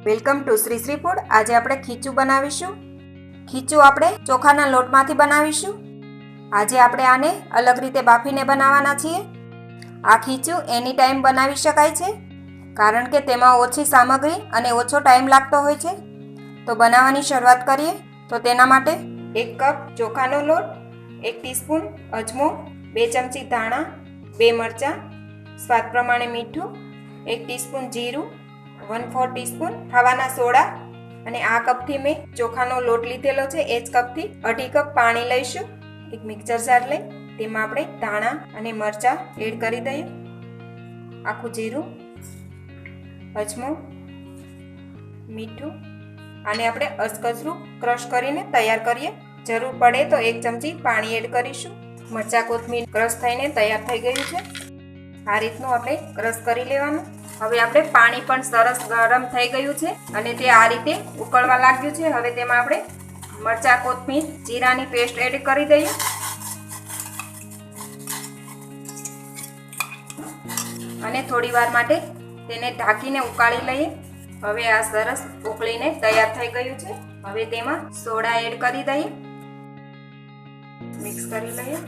Welcome to Shri Shri food. આજે આપણે ખીચું બનાવીશું। ખીચું આપણે ચોખાના લોટમાંથી બનાવીશું। આજે આપણે આને અલગ રીતે બાફીને બનાવવાના છીએ। આ ખીચું એની ટાઈમ બનાવી શકાય છે, કારણ કે તેમાં ઓછી સામગ્રી અને ઓછો ટાઈમ લાગતો હોય છે। તો બનાવવાની શરૂઆત કરીએ। તો તેના માટે 1 કપ ચોખાનો લોટ, 1 ટીસ્પૂન અજમો, 2 ચમચી ધાણા, 2 મરચાં, સ્વાદ પ્રમાણે મીઠું, 1 ટીસ્પૂન જીરું, 1/4 ટીસ્પૂન ખાવાના સોડા અને આ કપથી મેં ચોખાનો લોટ લીધેલો છે એ જ કપથી 2.5 કપ પાણી લઈશું। એક મિક્સર જાર લઈ તેમાં આપણે ધાણા અને મરચાં એડ કરી દઈએ, આખું જીરું, અજમો, મીઠું, આને આપણે અધકચરું ક્રશ કરીને તૈયાર કરીએ। જરૂર પડે તો 1 ચમચી પાણી એડ કરીશું। મરચાં કોથમીર ક્રશ થઈને તૈયાર થઈ ગયું છે। આ રીતનું આપણે ક્રશ કરી લેવાનું। હવે આપણે પાણી પણ સરસ ગરમ થઈ ગયું છે અને તે આ રીતે ઉકળવા લાગ્યું છે। હવે તેમાં આપણે મરચાં કોથમીર જીરાની પેસ્ટ એડ કરી દઈએ અને થોડી વાર માટે તેને ઢાંકીને ઉકાળી લઈએ। હવે આ સરસ ઉકળીને તૈયાર થઈ ગયું છે। હવે તેમાં સોડા એડ કરી દઈએ, મિક્સ કરી લઈએ।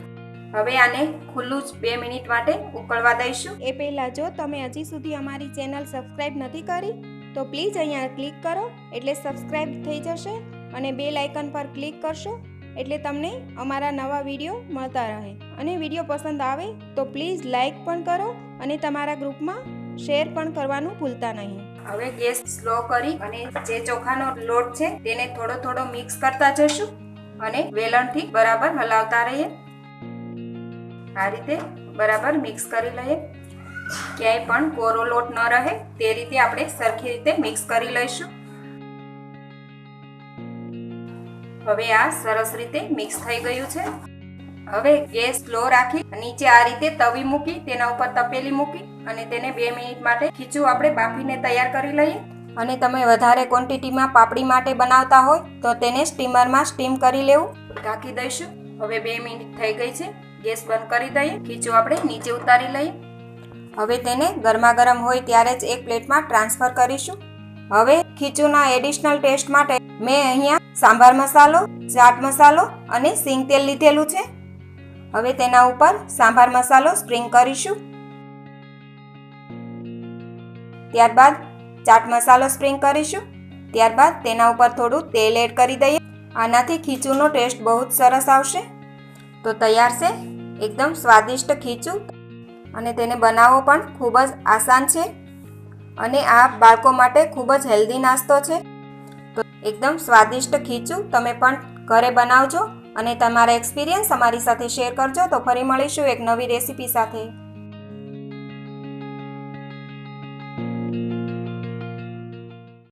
હવે આને ખુલ્લું જ 2 મિનિટ માટે ઉકળવા દઈશું। એ પહેલાં જો તમે હજી સુધી અમારી ચેનલ સબસ્ક્રાઈબ નથી કરી તો પ્લીઝ અહીંયા ક્લિક કરો એટલે સબસ્ક્રાઈબ થઈ જશે અને બેલ આઇકન પર ક્લિક કરશો એટલે તમને અમારા નવા વિડીયો મળતા રહે। અને વિડીયો પસંદ આવે તો પ્લીઝ લાઈક પણ કરો અને તમારા ગ્રુપમાં શેર પણ કરવાનું ભૂલતા નહીં। હવે ગેસ સ્લો કરી અને જે ચોખાનો લોટ છે તેને થોડો થોડો મિક્સ કરતા જશું અને વેલણથી બરાબર હલાવતા રહીએ। આ રીતે બરાબર મિક્સ કરી લઈએ, ક્યાંય પણ કોરો લોટ ન રહે તે રીતે આપણે સરખી રીતે મિક્સ કરી લઈશું। હવે આ સરસ રીતે મિક્સ થઈ ગયું છે। હવે ગેસ સ્લો રાખી નીચે આ રીતે તવી મૂકી તેના ઉપર તપેલી મૂકી અને તેને 2 મિનિટ માટે ખીચું આપણે બાફીને તૈયાર કરી લઈએ। અને તમે વધારે ક્વોન્ટિટીમાં પાપડી માટે બનાવતા હોય તો તેને સ્ટીમરમાં સ્ટીમ કરી લેવું। ઢાંકી દઈશું। હવે 2 મિનિટ થઈ ગઈ છે, ગેસ બંધ કરી દઈએ। ખીચું આપણે નીચે ઉતારી લઈએ। હવે તેને ગરમા ગરમ હોય ત્યારે જ એક પ્લેટમાં ટ્રાન્સફર કરીશું। હવે ખીચુંના એડિશનલ ટેસ્ટ માટે મેં અહીંયા સાંભાર મસાલો, ચાટ મસાલો અને સિંગ તેલ લીધેલું છે। હવે તેના ઉપર સાંભાર મસાલો સ્પ્રિંગ કરીશું, ત્યારબાદ ચાટ મસાલો સ્પ્રિંગ કરીશું, ત્યારબાદ તેના ઉપર થોડું તેલ એડ કરી દઈએ। આનાથી ખીચુંનો ટેસ્ટ બહુ જ સરસ આવશે। તો તૈયાર છે એકદમ સ્વાદિષ્ટ ખીચું અને તેને બનાવવો પણ ખૂબ જ આસાન છે અને આ બાળકો માટે ખૂબ જ હેલ્ધી નાસ્તો છે। તો એકદમ સ્વાદિષ્ટ ખીચું તમે પણ ઘરે બનાવજો અને તમારા એક્સપિરિયન્સ અમારી સાથે શેર કરજો। તો ફરી મળીશું એક નવી રેસીપી સાથે।